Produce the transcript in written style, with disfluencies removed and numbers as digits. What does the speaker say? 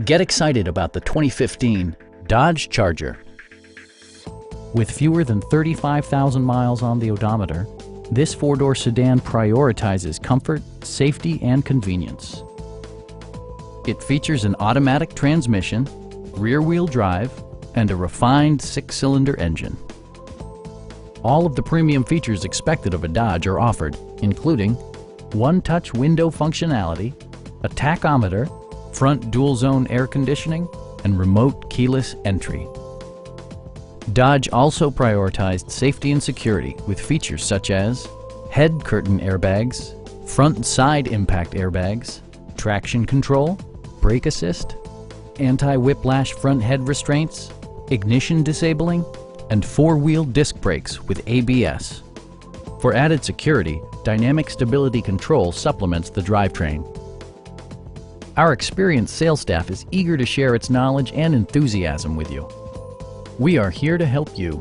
Get excited about the 2015 Dodge Charger. With fewer than 35,000 miles on the odometer, this four-door sedan prioritizes comfort, safety, and convenience. It features an automatic transmission, rear-wheel drive, and a refined six-cylinder engine. All of the premium features expected of a Dodge are offered, including one-touch window functionality, a tachometer, front dual-zone air conditioning, and remote keyless entry. Dodge also prioritized safety and security with features such as head curtain airbags, front and side impact airbags, traction control, brake assist, anti-whiplash front head restraints, ignition disabling, and four-wheel disc brakes with ABS. For added security, dynamic stability control supplements the drivetrain. Our experienced sales staff is eager to share its knowledge and enthusiasm with you. We are here to help you.